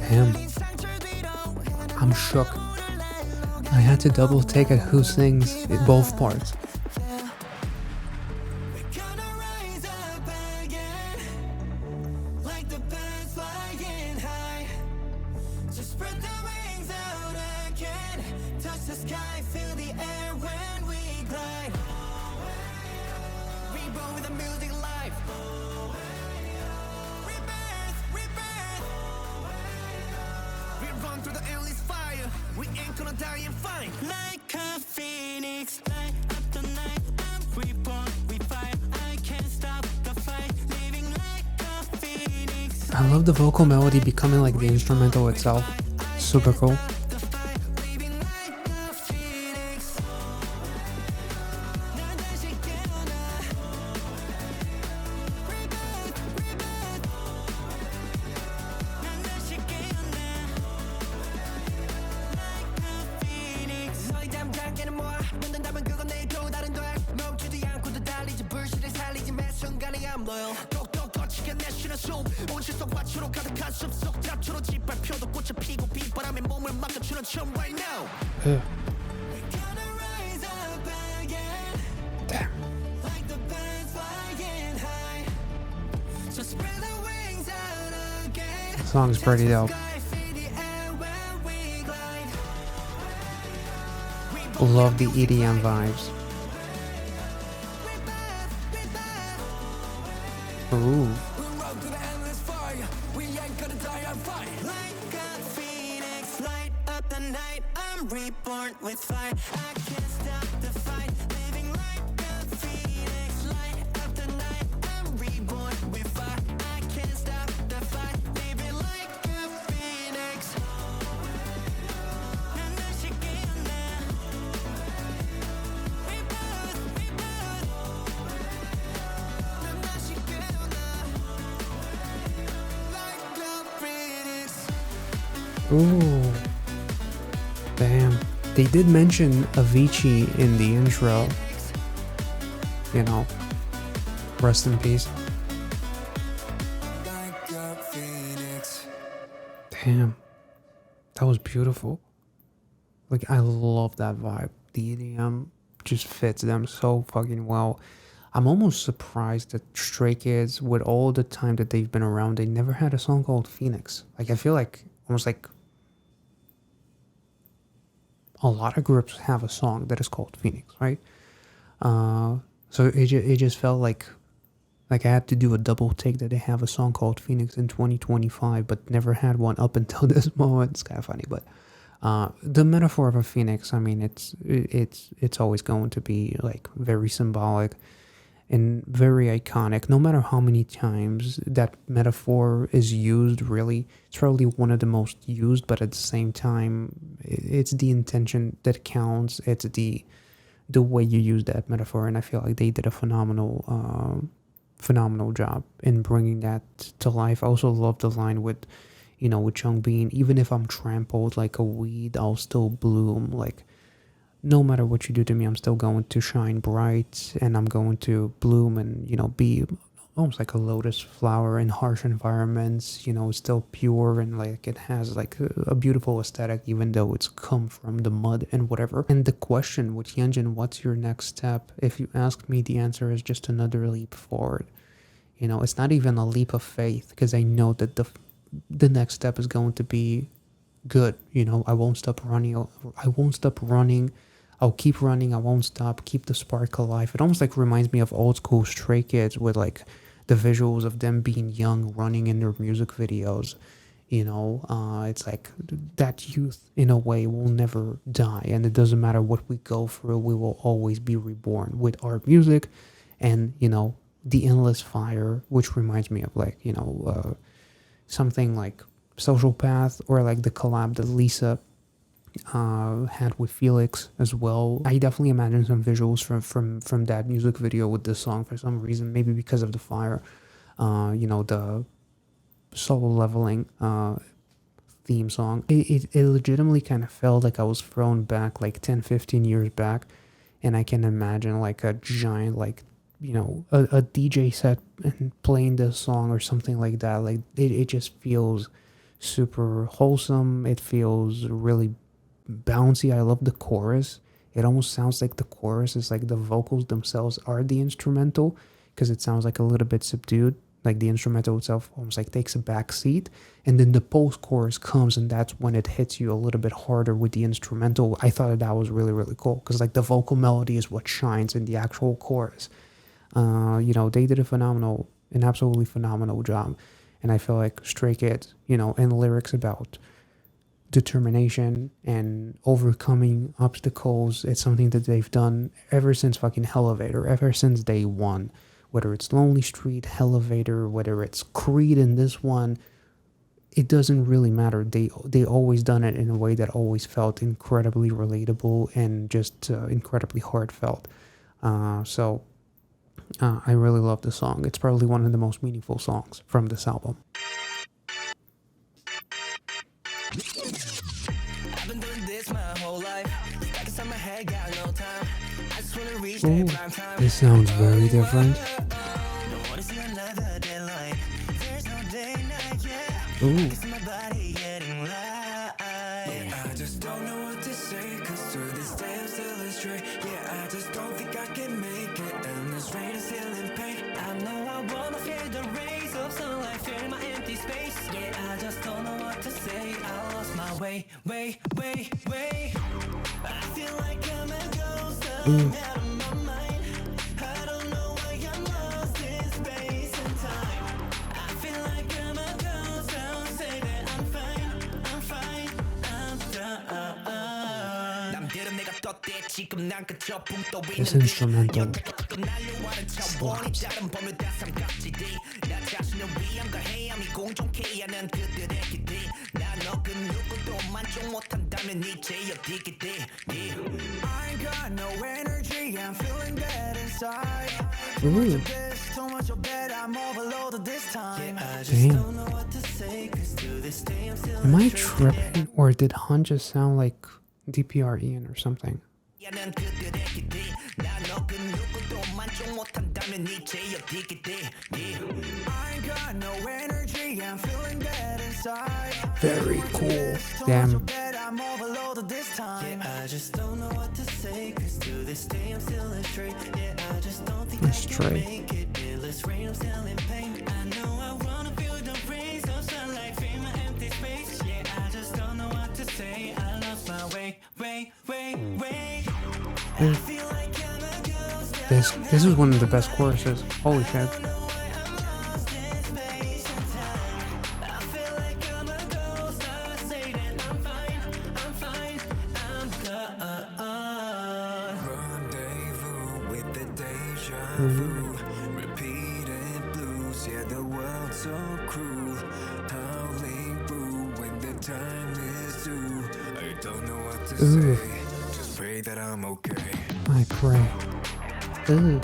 Damn. I'm shook. I had to double take at who sings both parts. I love the vocal melody becoming like the instrumental itself. Super cool. Damn. The song's pretty dope. Love the EDM vibes. Ooh. Reborn with fire, I can't stop the fight. Living like a phoenix, light up the night. I'm reborn with fire, I can't stop the fight. Living like a phoenix. 난 다시 깨어나. Rebirth. 난 다시 깨어나. Like a phoenix. Ooh. Damn. They did mention Avicii in the intro. You know, rest in peace. Damn. That was beautiful. Like, I love that vibe. The EDM just fits them so fucking well. I'm almost surprised that Stray Kids, with all the time that they've been around, they never had a song called Phoenix. Like, I feel like, almost like, a lot of groups have a song that is called Phoenix, right? So it just felt like I had to do a double take that they have a song called Phoenix in 2025, but never had one up until this moment. It's kind of funny, but the metaphor of a phoenix, I mean, it's always going to be like very symbolic and very iconic. No matter how many times that metaphor is used, really, it's probably one of the most used, but at the same time, it's the intention that counts. It's the the way you use that metaphor, and I feel like they did a phenomenal job in bringing that to life. I also love the line with, with Chung Bean, even if I'm trampled like a weed, I'll still bloom. Like, no matter what you do to me, I'm still going to shine bright and I'm going to bloom and, be almost like a lotus flower in harsh environments, still pure and like it has like a beautiful aesthetic, even though it's come from the mud and whatever. And the question with Hyunjin, what's your next step? If you ask me, the answer is just another leap forward. It's not even a leap of faith because I know that the next step is going to be good. I won't stop running. I won't stop running. I'll keep running. I won't stop. Keep the spark alive. It almost like reminds me of old school Stray Kids with like the visuals of them being young, running in their music videos. It's like that youth in a way will never die, and it doesn't matter what we go through. We will always be reborn with our music, and the endless fire, which reminds me of like something like Social Path or like the collab that Lisa had with Felix as well. I definitely imagine some visuals from that music video with this song for some reason, maybe because of the fire. The solo leveling theme song. It legitimately kind of felt like I was thrown back like 10-15 years back, and I can imagine like a giant like a DJ set and playing this song or something like that. Like it just feels super wholesome. It feels really bouncy. I love the chorus. It almost sounds like the chorus is like the vocals themselves are the instrumental, because it sounds like a little bit subdued. Like the instrumental itself almost like takes a back seat, and then the post chorus comes, and that's when it hits you a little bit harder with the instrumental. I thought that was really, really cool, because like the vocal melody is what shines in the actual chorus. They did an absolutely phenomenal job. And I feel like Stray Kids, and lyrics about determination and overcoming obstacles, it's something that they've done ever since fucking Elevator, ever since day one. Whether it's Lonely Street, Elevator, whether it's Creed in this one, it doesn't really matter. They always done it in a way that always felt incredibly relatable and just incredibly heartfelt. I really love the song. It's probably one of the most meaningful songs from this album. I've been doing this my whole life. Stuck inside my head, got no time. I just wanna reach Ooh, that prime time. this sounds very different. Don't wanna see another deadline. There's no day night yet. Ooh. I can see my body getting light. Yeah, I just don't know what to say, 'cause through this day I'm still astray. Yeah, I just don't think I can make it, and this rain is still in pain. I know I wanna feel the rays of sunlight fill my empty space. Yeah, I just don't know what to say. I lost my way. I feel like I'm a ghost, I'm out of my mind. I don't know why I'm lost in space and time. I feel like I'm a ghost, I'll say that I'm fine, I'm done. 남들은 내가 떴대, 지금 난 그저 붕 떠있는 This instrumental 날려와는 차원이 다른 범위 다 삼각지대. 나 자신을 위한 걸 해야미 공존케 하는 그들의 기대. 난너 그 누구도 만족 못한다면 이제 어디게 돼. I ain't got no energy, I'm feeling bad inside. Too much of this, too much of that, I'm overloaded this time. Yeah, I just don't know what to say, 'cause to this day I'm still Am I tripping, or did Han just sound like DPR Ian or something? Very cool. Damn. I just don't know what to say, 'cause to this day I'm still astray. Yeah, I just don't think Astray. I can make it. Endless rain, I'm still in pain. I know I wanna feel the rays of sunlight fill my empty space. Yeah, I just don't know what to say. I lost my way. I feel like I'm a ghost. This is one of the best choruses. Holy shit. Repeated blues, yeah, the world's so cruel. Howling through when the time is due. I don't know what to say, just pray that I'm okay. I pray. Ooh.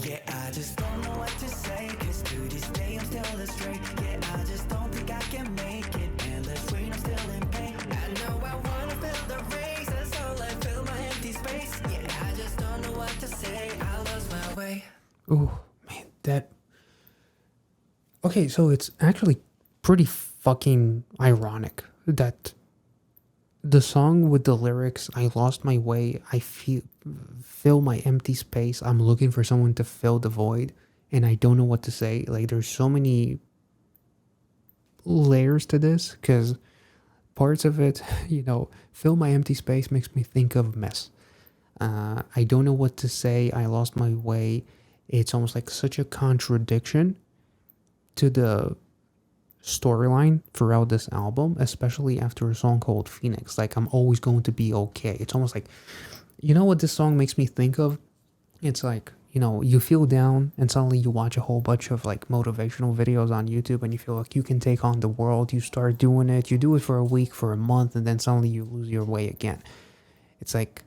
Yeah, I just don't know what to say, cause to this day I'm still astray. Yeah, I just don't think I can make it, endless rain, I'm still in pain. I know I wanna fill the race, that's all I fill my empty space. Yeah, I just don't know what to say, I lost my way. Ooh, man, that. Okay, so it's actually pretty fucking ironic that the song with the lyrics, I lost my way, I fill my empty space, I'm looking for someone to fill the void, and I don't know what to say. Like, there's so many layers to this, because parts of it, fill my empty space makes me think of mess. I don't know what to say, I lost my way. It's almost like such a contradiction to the storyline throughout this album, especially after a song called Phoenix. Like, I'm always going to be okay. It's almost like, you know what this song makes me think of? It's like, you feel down and suddenly you watch a whole bunch of like motivational videos on YouTube and you feel like you can take on the world. You start doing it, you do it for a week, for a month, and then suddenly you lose your way again. It's like,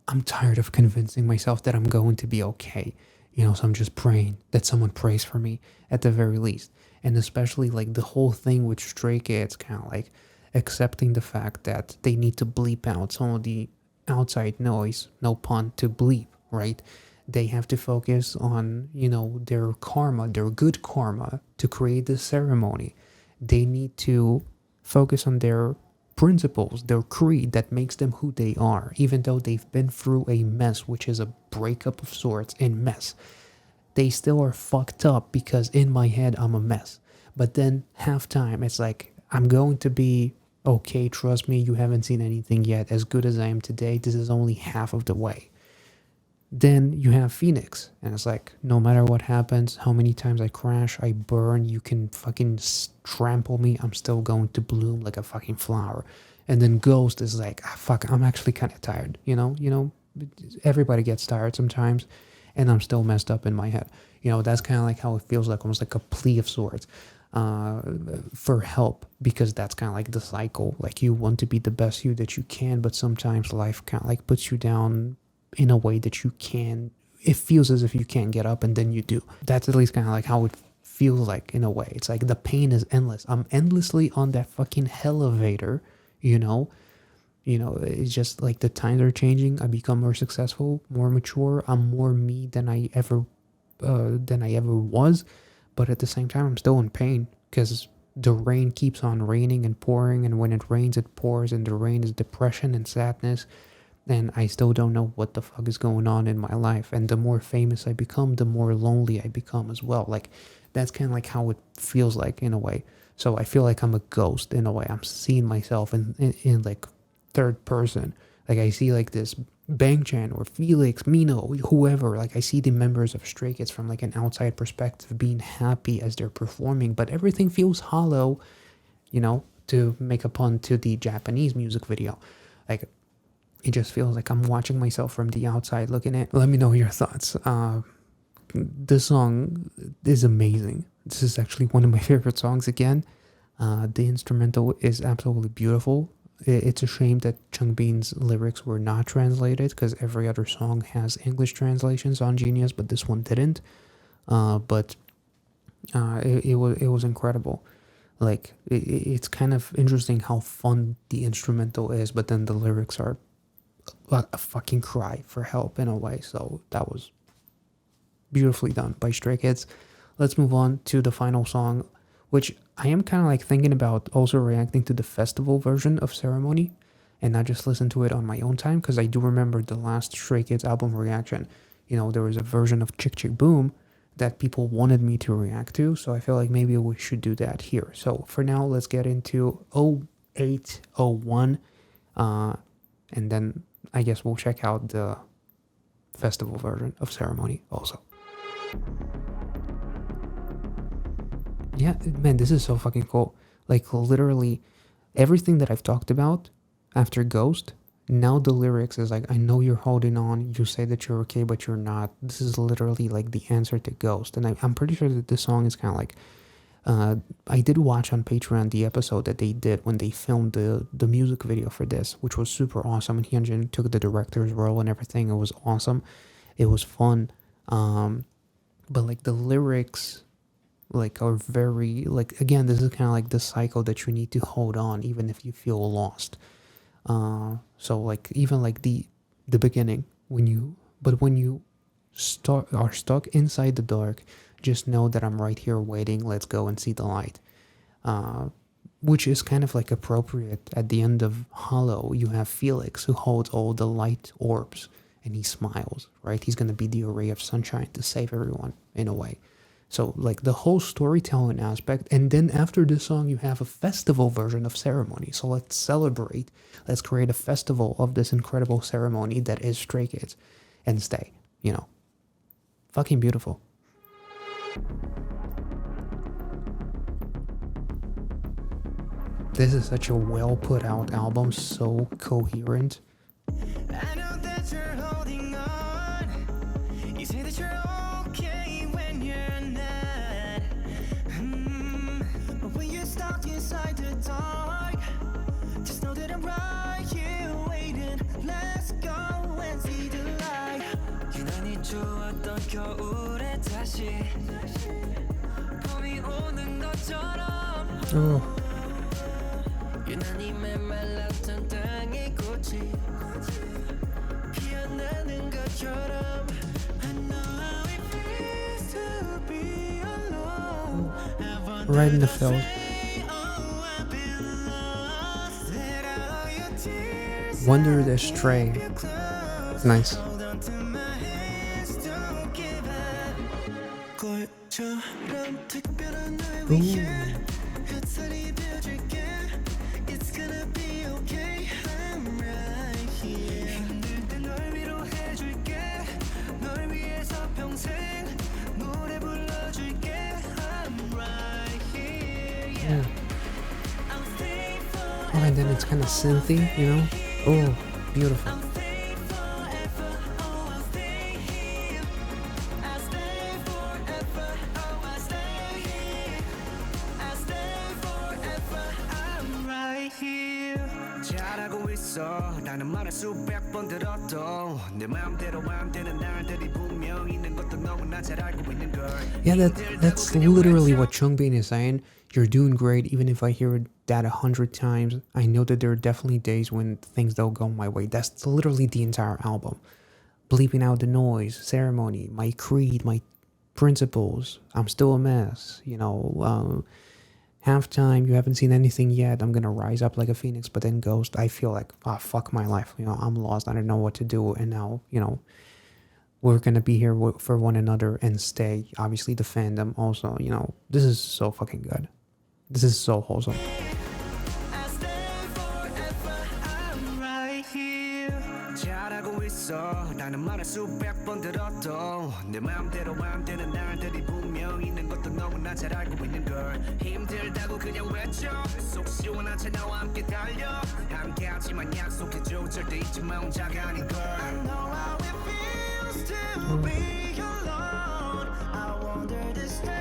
I'm tired of convincing myself that I'm going to be okay. So I'm just praying that someone prays for me at the very least. And especially like the whole thing with Stray Kids, kind of like accepting the fact that they need to bleep out some of the outside noise, no pun, to bleep, right? They have to focus on, their karma, their good karma to create this ceremony. They need to focus on their principles, their creed that makes them who they are, even though they've been through a mess, which is a breakup of sorts and mess. They still are fucked up because in my head I'm a mess. But then halftime, it's like, I'm going to be okay, trust me, you haven't seen anything yet. As good as I am today, this is only half of the way. Then you have Phoenix, and it's like, no matter what happens, how many times I crash, I burn, you can fucking trample me, I'm still going to bloom like a fucking flower. And then Ghost is like, fuck, I'm actually kind of tired, everybody gets tired sometimes, and I'm still messed up in my head. That's kind of like how it feels, like almost like a plea of sorts for help, because that's kind of like the cycle. Like, you want to be the best you that you can, but sometimes life kind of like puts you down in a way that it feels as if you can't get up, and then you do. That's at least kind of like how it feels like, in a way. It's like the pain is endless. I'm endlessly on that fucking elevator, it's just like the times are changing. I become more successful, more mature. I'm more me than I ever was. But at the same time, I'm still in pain because the rain keeps on raining and pouring, and when it rains, it pours, and the rain is depression and sadness. And I still don't know what the fuck is going on in my life. And the more famous I become, the more lonely I become as well. Like, that's kind of like how it feels like, in a way. So I feel like I'm a ghost in a way. I'm seeing myself in like third person. Like, I see like this Bangchan or Felix, Mino, whoever. Like, I see the members of Stray Kids from like an outside perspective being happy as they're performing, but everything feels hollow, to make a pun to the Japanese music video. Like, it just feels like I'm watching myself from the outside looking in. Let me know your thoughts. This song is amazing. This is actually one of my favorite songs again. The instrumental is absolutely beautiful. It's a shame that Changbin's lyrics were not translated, because every other song has English translations on Genius, but this one didn't. But it was incredible. Like, it's kind of interesting how fun the instrumental is, but then the lyrics are a fucking cry for help in a way. So that was beautifully done by Stray Kids. Let's move on to the final song, which I am kind of like thinking about also reacting to the festival version of Ceremony and not just listen to it on my own time, because I do remember the last Stray Kids album reaction. There was a version of Chick Chick Boom that people wanted me to react to, so I feel like maybe we should do that here. So for now, let's get into 0801, and then I guess we'll check out the festival version of Ceremony also. Yeah, man, this is so fucking cool. Like, literally everything that I've talked about after Ghost Now the lyrics is like, I know you're holding on. You say that you're okay, but you're not. This is literally like the answer to Ghost. And I'm pretty sure that this song is kind of like, uh, I did watch on Patreon the episode that they did when they filmed the music video for this, which was super awesome. And Hyunjin took the director's role and everything. It was awesome. It was fun. But like the lyrics like are very like, again, this is kind of like the cycle that you need to hold on even if you feel lost. So like even like the beginning when you, but when you start are stuck inside the dark, just know that I'm right here waiting. Let's go and see the light. uh which is kind of like appropriate. At the end of Hollow, you have Felix who holds all the light orbs and he smiles, right? He's going to be the ray of sunshine to save everyone in a way. So, like the whole storytelling aspect. And then after this song, you have a festival version of Ceremony. So, let's celebrate. Let's create a festival of this incredible ceremony that is Stray Kids and stay, you know. Fucking beautiful. This is such a well put out album, so coherent. I know that you're holding on. You say that you're okay when you're not. But when you're stuck inside the dark, just know that I'm right here waiting. Let's go and see the light. 유난히 좋았던 겨울에 다시 봄이 오는 것처럼. Oh. 유난히 메말랐던 땅의 꽃이 피어나는 것처럼. I know how it feels to be alone. Right in the field. I've been lost. Let out your tears. Wonder the Stray. Nice. Hold on to my hands, don't give up. 꽃처럼 특별한 날 위해 햇살이 비어줄게. It's gonna be okay, I'm right here. 힘들 때 널 위로해줄게. 널 위해서 평생 노래 불러줄게. I'm right here, yeah. I'll stay forever. Oh, and then it's kind of synthy, you know? Oh, beautiful. I'll stay forever. Oh, I'll stay here. I'll stay forever. Oh, I'll stay here. I'll stay forever. I'm right here. 잘하고 있어. 라는 말을 수백 번 들었도 내 마음대로 안 되는 날들이 분명 있는 것도 너무나 잘 알고 있는 걸. Yeah, that's literally what Chungbin is saying. You're doing great, even if I hear that 100 times. I know that there are definitely days when things don't go my way. That's literally the entire album. Bleeping out the noise, ceremony, my creed, my principles. I'm still a mess, you know. Halftime, you haven't seen anything yet. I'm gonna rise up like a phoenix, but then Ghost, I feel like, ah, fuck my life. You know, I'm lost. I don't know what to do. And now, you know, we're gonna be here for one another and stay. Obviously, the fandom also. You know, this is so fucking good. This is so wholesome. I'll stay forever. I'm right here. 잘하고 있어. 라는 말을 수백 번 들었도 내 마음대로 안 되는 날들이 분명 있는 것도 너무나 잘 알고 있는 걸. 힘들다고 그냥 외쳐. 속 시원한 채 나와 함께 달려. 함께하지만 약속해줘. 절대 잊지 마 혼자가 아닌 걸. I know how it feels to be alone. I wanted to stay.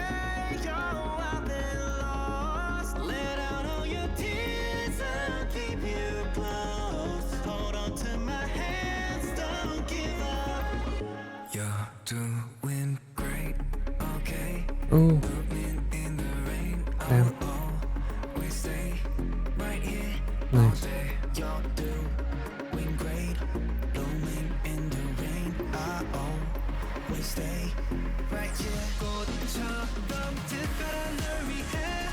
Oh, I've been lost. Let out all your tears. I'll keep you close. Hold on to my hands. Don't give up. You're doing great. Okay. Oh, Moving in the rain. damn. Always stay right here. Nice. You're doing great. Blooming in the rain. I always stay right here. 꽃처럼 특별한 널 위해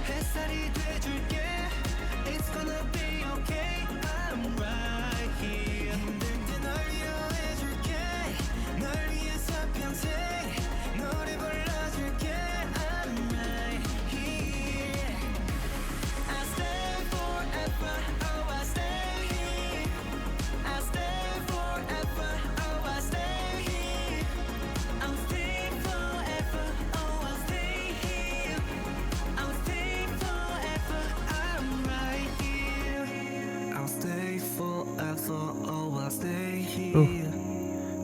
햇살이 돼줄게. It's gonna be okay. I'm right here. 힘들 때 널 위로해줄게. 널 위해서 평생 노래 불러줄게. I'm right here. I'll stay forever. Oh, I'll stay here. I'll stay forever. Oh, I'll stay here. I'll stay forever. Oh, I'll stay here. I'll stay forever. I'm right here. Ooh, here.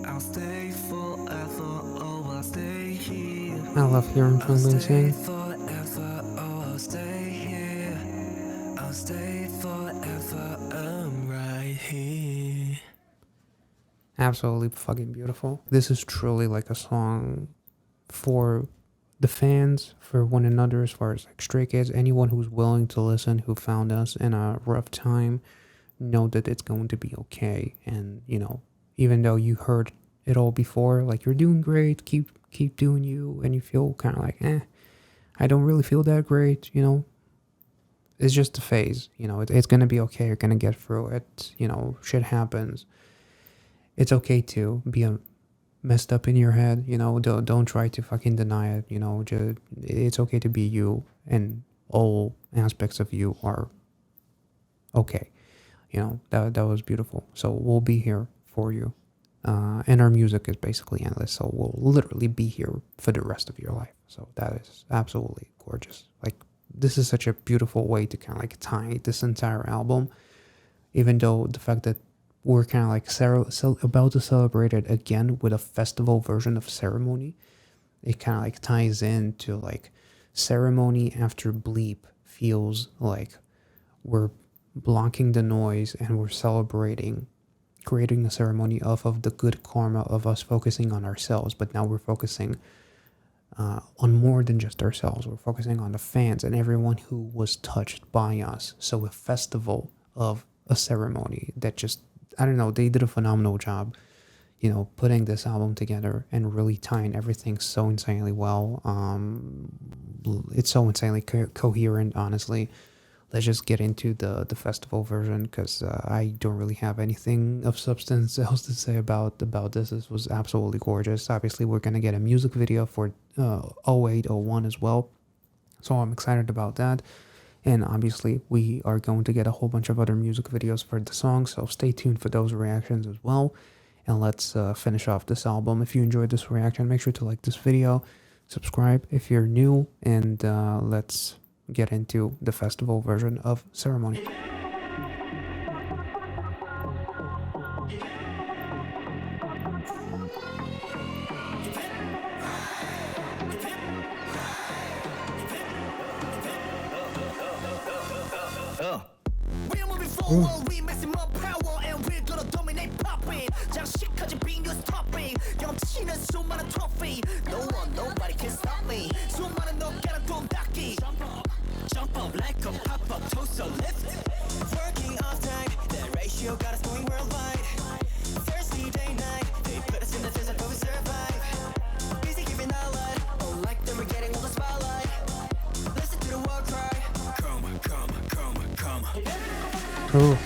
I'll stay forever, oh, I'll stay here. I love hearing I'll Chun stay sing. forever, oh, I'll stay here. I'll stay forever, I'm right here. Absolutely fucking beautiful. This is truly like a song for the fans, for one another, as far as like Stray Kids, anyone who's willing to listen, who found us in a rough time, know that it's going to be okay. And even though you heard it all before, like you're doing great, keep doing you, and you feel kind of like, I don't really feel that great. It's just a phase. It's gonna be okay. You're gonna get through it. Shit happens. It's okay to be messed up in your head. Don't try to fucking deny it. Just it's okay to be you, and all aspects of you are okay. That was beautiful. So we'll be here for you, and our music is basically endless. So we'll literally be here for the rest of your life. So that is absolutely gorgeous. Like this is such a beautiful way to kind of like tie this entire album. Even though the fact that we're kind of like about to celebrate it again with a festival version of Ceremony, it kind of like ties into like Ceremony after Bleep feels like we're blocking the noise and we're celebrating, creating a ceremony of the good karma of us focusing on ourselves. But now we're focusing on more than just ourselves. We're focusing on the fans and everyone who was touched by us. So a festival of a ceremony that just, I don't know, they did a phenomenal job, putting this album together and really tying everything so insanely well. It's so insanely coherent, honestly. Let's just get into the festival version, because I don't really have anything of substance else to say about this. This was absolutely gorgeous. Obviously, we're going to get a music video for 0801 as well, so I'm excited about that. And obviously, we are going to get a whole bunch of other music videos for the song, so stay tuned for those reactions as well. And let's finish off this album. If you enjoyed this reaction, make sure to like this video, subscribe if you're new, and let's get into the festival version of Ceremony. We're moving forward, we maximum power, and we're gonna dominate popping. 장식까지 빙 you stopping. 경치는 수많은 trophy. No one, nobody can stop me. 수많은 너가는 돈 닦기. Jump up like a pop up, toast a lift. Working all time, that ratio got us going worldwide. Thursday day night, they put us in the desert, but we survive. Busy giving our life, oh like that we're getting all the spotlight. Listen to the war cry. Come, come, come, come. Ooh.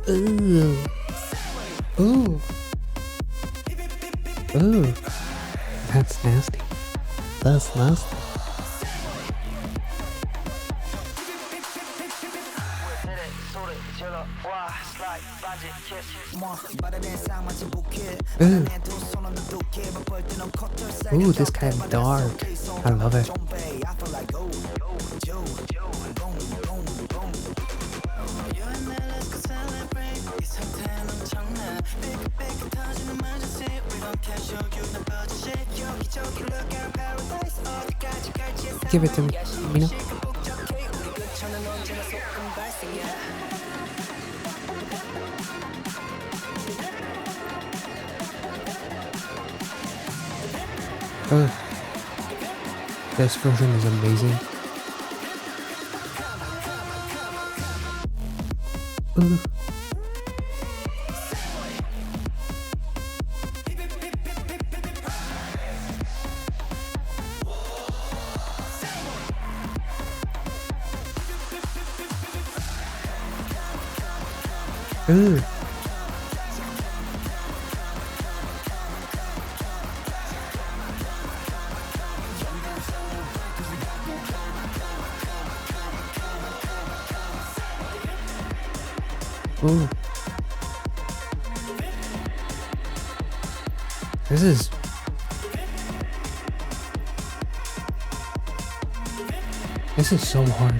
Ooh. Ooh. Ooh. That's nasty. That's nasty. Ooh, this kind of dark. I love it. Give it to me, Mina. This version is amazing. Ooh. Ooh. This is so hard.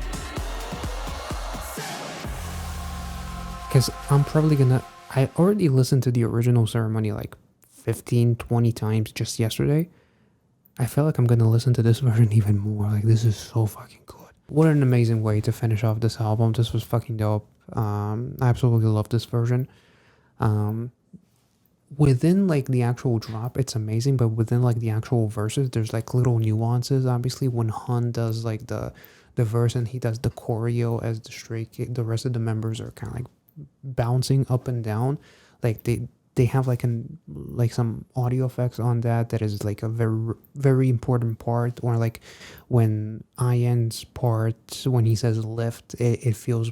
Because I'm probably gonna. I already listened to the original ceremony like 15, 20 times just yesterday. I feel like I'm gonna listen to this version even more. Like, this is so fucking good. What an amazing way to finish off this album. This was fucking dope. I absolutely love this version. Um, Within like the actual drop, it's amazing, but within like the actual verses, there's like little nuances. Obviously, when Han does like the verse and he does the choreo as the straight kid, the rest of the members are kind of like bouncing up and down. Like they have like some audio effects on that is like a very important part. Or like when Ian's part, when he says lift, it feels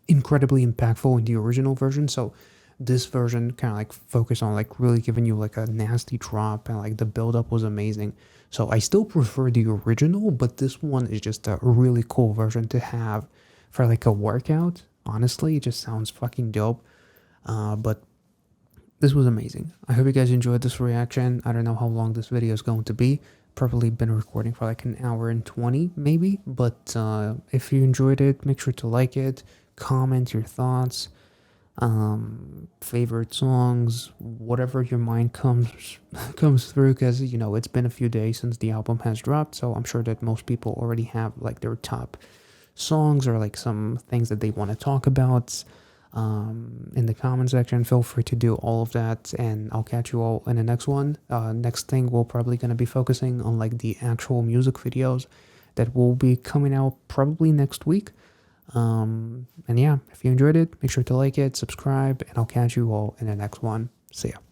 incredibly impactful in the original version. So this version kind of like focused on like really giving you like a nasty drop, and like the build up was amazing. So I still prefer the original, but this one is just a really cool version to have for like a workout. Honestly, it just sounds fucking dope. But this was amazing. I hope you guys enjoyed this reaction. I don't know how long this video is going to be. Probably been recording for like an hour and 20 maybe. But if you enjoyed it, make sure to like it, comment your thoughts, favorite songs, whatever your mind comes through, because you know it's been a few days since the album has dropped, so I'm sure that most people already have like their top songs or like some things that they want to talk about. In the comment section, feel free to do all of that, and I'll catch you all in the next one. Next thing, we're probably going to be focusing on like the actual music videos that will be coming out probably next week. And yeah, if you enjoyed it, make sure to like it, subscribe, and I'll catch you all in the next one. See ya.